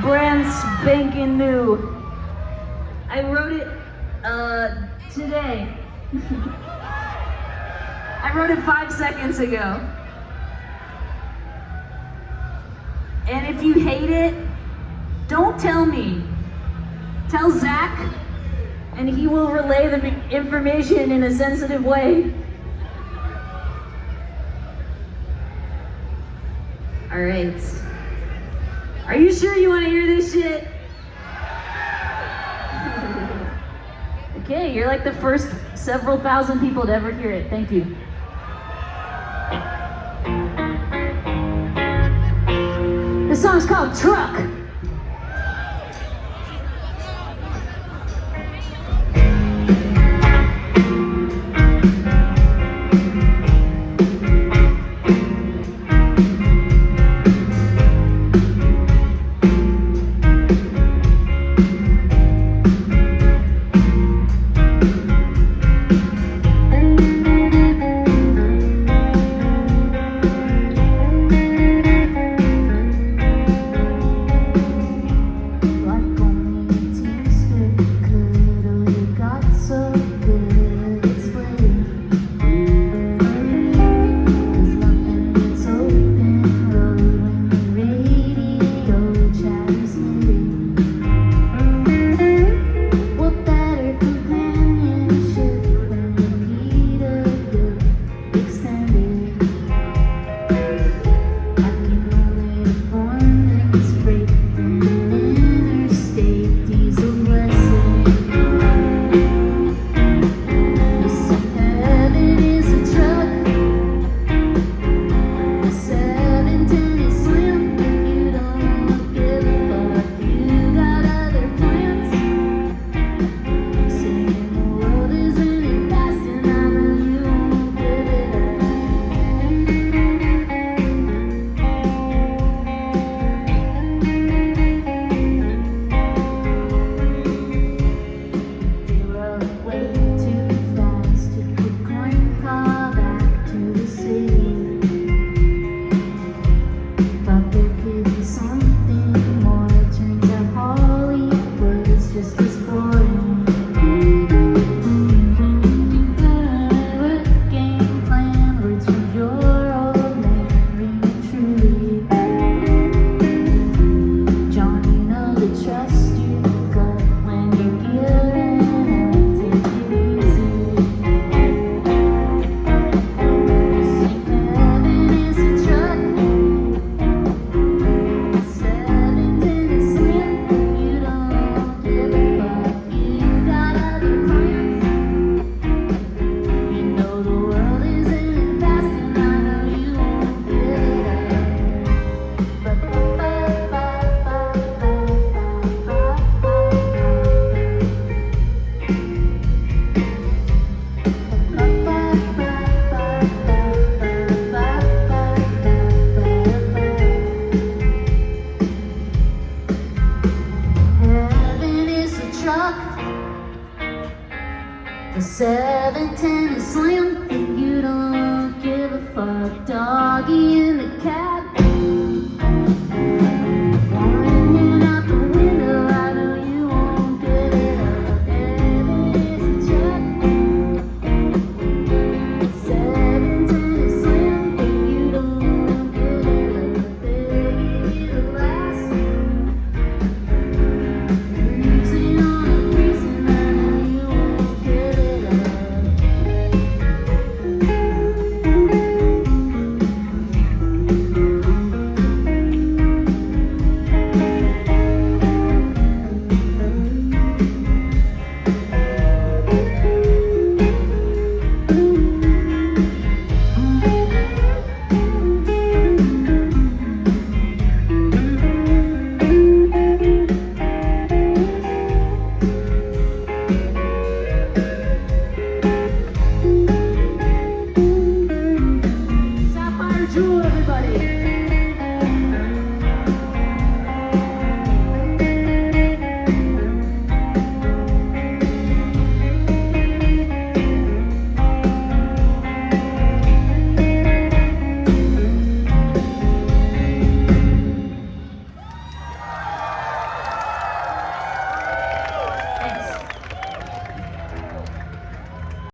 brand spanking new. I wrote it today. I wrote it 5 seconds ago. And if you hate it, don't tell me. Tell Zach, and he will relay the information in a sensitive way. All right. Are you sure you want to hear this shit? Okay, you're like the first several thousand people to ever hear it. Thank you. This song's called Truck.